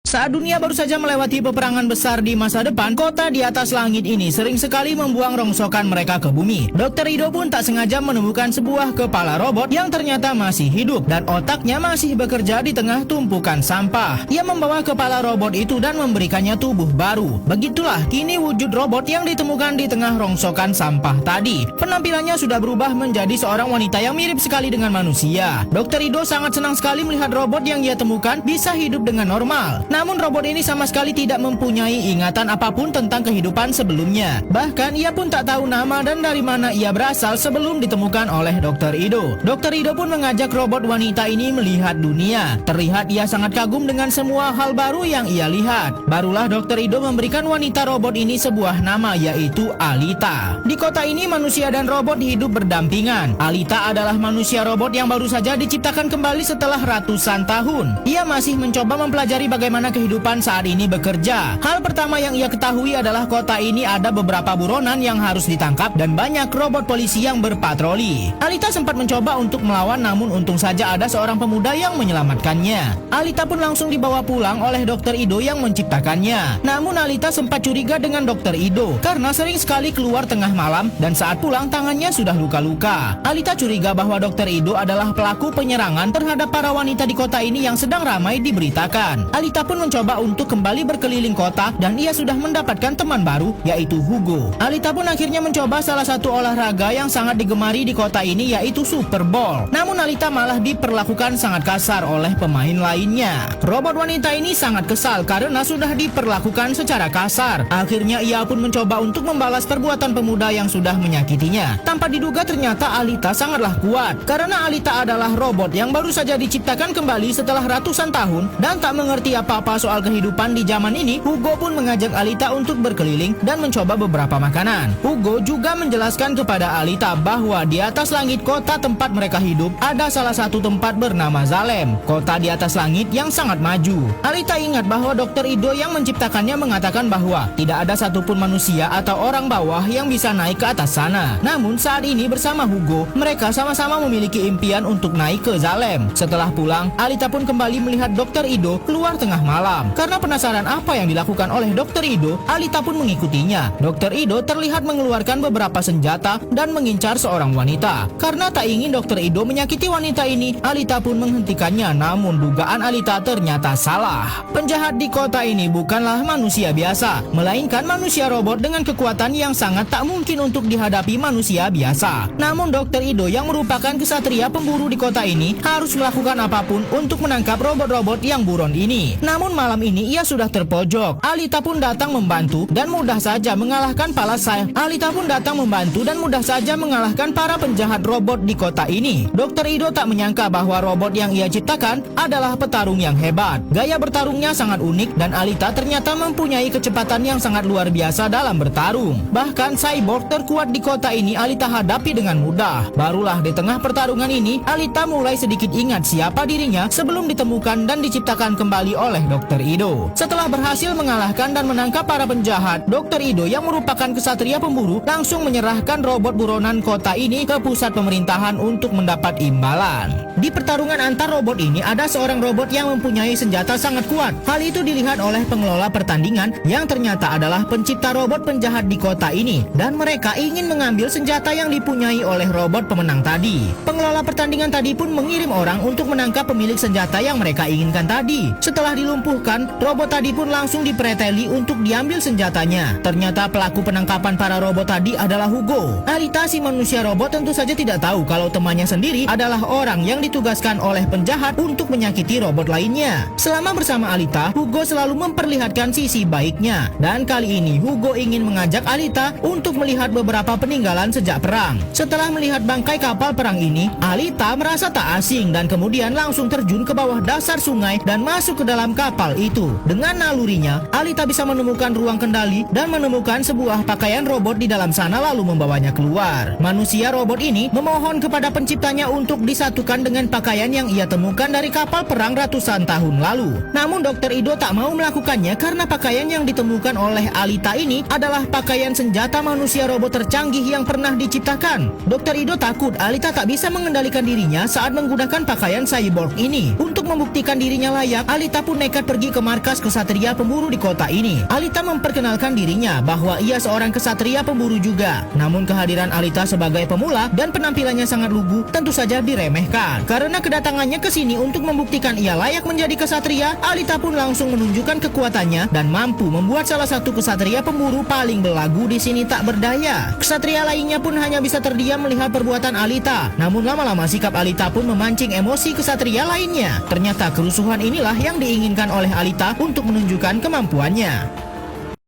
Saat dunia baru saja melewati peperangan besar di masa depan, kota di atas langit ini sering sekali membuang rongsokan mereka ke bumi. Dr. Ido pun tak sengaja menemukan sebuah kepala robot yang ternyata masih hidup dan otaknya masih bekerja di tengah tumpukan sampah. Ia membawa kepala robot itu dan memberikannya tubuh baru. Begitulah kini wujud robot yang ditemukan di tengah rongsokan sampah tadi. Penampilannya sudah berubah menjadi seorang wanita yang mirip sekali dengan manusia. Dr. Ido sangat senang sekali melihat robot yang ia temukan bisa hidup dengan normal. Namun robot ini sama sekali tidak mempunyai ingatan apapun tentang kehidupan sebelumnya. Bahkan ia pun tak tahu nama dan dari mana ia berasal sebelum ditemukan oleh Dr. Ido. Dr. Ido pun mengajak robot wanita ini melihat dunia. Terlihat ia sangat kagum dengan semua hal baru yang ia lihat. Barulah Dr. Ido memberikan wanita robot ini sebuah nama, yaitu Alita. Di kota ini manusia dan robot hidup berdampingan. Alita adalah manusia robot yang baru saja diciptakan kembali setelah ratusan tahun. Ia masih mencoba mempelajari bagaimana kehidupan saat ini bekerja. Hal pertama yang ia ketahui adalah kota ini ada beberapa buronan yang harus ditangkap dan banyak robot polisi yang berpatroli. Alita sempat mencoba untuk melawan, namun untung saja ada seorang pemuda yang menyelamatkannya. Alita pun langsung dibawa pulang oleh Dr. Ido yang menciptakannya. Namun Alita sempat curiga dengan Dr. Ido karena sering sekali keluar tengah malam dan saat pulang tangannya sudah luka-luka. Alita curiga bahwa Dr. Ido adalah pelaku penyerangan terhadap para wanita di kota ini yang sedang ramai diberitakan. Alita pun mencoba untuk kembali berkeliling kota dan ia sudah mendapatkan teman baru, yaitu Hugo. Alita pun akhirnya mencoba salah satu olahraga yang sangat digemari di kota ini, yaitu Super Bowl. Namun Alita malah diperlakukan sangat kasar oleh pemain lainnya. Robot wanita ini sangat kesal karena sudah diperlakukan secara kasar. Akhirnya ia pun mencoba untuk membalas perbuatan pemuda yang sudah menyakitinya. Tanpa diduga ternyata Alita sangatlah kuat karena Alita adalah robot yang baru saja diciptakan kembali setelah ratusan tahun dan tak mengerti apa-apa soal kehidupan di zaman ini. Hugo pun mengajak Alita untuk berkeliling dan mencoba beberapa makanan. Hugo juga menjelaskan kepada Alita bahwa di atas langit kota tempat mereka hidup ada salah satu tempat bernama Zalem, kota di atas langit yang sangat maju. Alita ingat bahwa Dr. Ido yang menciptakannya mengatakan bahwa tidak ada satupun manusia atau orang bawah yang bisa naik ke atas sana. Namun saat ini bersama Hugo, mereka sama-sama memiliki impian untuk naik ke Zalem. Setelah pulang, Alita pun kembali melihat Dr. Ido keluar tengah malam. Karena penasaran apa yang dilakukan oleh Dr. Ido, Alita pun mengikutinya. Dr. Ido terlihat mengeluarkan beberapa senjata dan mengincar seorang wanita. Karena tak ingin Dr. Ido menyakiti wanita ini, Alita pun menghentikannya. Namun dugaan Alita ternyata salah. Penjahat di kota ini bukanlah manusia biasa, melainkan manusia robot dengan kekuatan yang sangat tak mungkin untuk dihadapi manusia biasa. Namun Dr. Ido yang merupakan kesatria pemburu di kota ini harus melakukan apapun untuk menangkap robot-robot yang buron ini. Namun malam ini ia sudah terpojok. Alita pun datang membantu dan mudah saja mengalahkan para penjahat robot di kota ini. Dr. Ido tak menyangka bahwa robot yang ia ciptakan adalah petarung yang hebat. Gaya bertarungnya sangat unik dan Alita ternyata mempunyai kecepatan yang sangat luar biasa dalam bertarung. Bahkan cyborg terkuat di kota ini Alita hadapi dengan mudah. Barulah di tengah pertarungan ini Alita mulai sedikit ingat siapa dirinya sebelum ditemukan dan diciptakan kembali oleh Dr. Ido. Setelah berhasil mengalahkan dan menangkap para penjahat, Dr. Ido yang merupakan kesatria pemburu langsung menyerahkan robot buronan kota ini ke pusat pemerintahan untuk mendapat imbalan. Di pertarungan antar robot ini ada seorang robot yang mempunyai senjata sangat kuat. Hal itu dilihat oleh pengelola pertandingan yang ternyata adalah pencipta robot penjahat di kota ini dan mereka ingin mengambil senjata yang dipunyai oleh robot pemenang tadi. Pengelola pertandingan tadi pun mengirim orang untuk menangkap pemilik senjata yang mereka inginkan tadi. Setelah dilumpuhkan, robot tadi pun langsung dipreteli untuk diambil senjatanya. Ternyata pelaku penangkapan para robot tadi adalah Hugo. Alita si manusia robot tentu saja tidak tahu kalau temannya sendiri adalah orang yang ditugaskan oleh penjahat untuk menyakiti robot lainnya. Selama bersama Alita, Hugo selalu memperlihatkan sisi baiknya. Dan kali ini Hugo ingin mengajak Alita untuk melihat beberapa peninggalan sejak perang. Setelah melihat bangkai kapal perang ini, Alita merasa tak asing dan kemudian langsung terjun ke bawah dasar sungai dan masuk ke dalam kapal itu. Dengan nalurinya, Alita bisa menemukan ruang kendali dan menemukan sebuah pakaian robot di dalam sana lalu membawanya keluar. Manusia robot ini memohon kepada penciptanya untuk disatukan dengan pakaian yang ia temukan dari kapal perang ratusan tahun lalu. Namun Dr. Ido tak mau melakukannya karena pakaian yang ditemukan oleh Alita ini adalah pakaian senjata manusia robot tercanggih yang pernah diciptakan. Dr. Ido takut Alita tak bisa mengendalikan dirinya saat menggunakan pakaian cyborg ini. Untuk membuktikan dirinya layak, Alita pun nekat pergi ke markas kesatria pemburu di kota ini. Alita memperkenalkan dirinya bahwa ia seorang kesatria pemburu juga. Namun kehadiran Alita sebagai pemula dan penampilannya sangat lugu tentu saja diremehkan. Karena kedatangannya ke sini untuk membuktikan ia layak menjadi kesatria, Alita pun langsung menunjukkan kekuatannya dan mampu membuat salah satu kesatria pemburu paling belagu di sini tak berdaya. Kesatria lainnya pun hanya bisa terdiam melihat perbuatan Alita. Namun lama-lama sikap Alita pun memancing emosi kesatria lainnya. Ternyata kerusuhan inilah yang diinginkan oleh Alita untuk menunjukkan kemampuannya.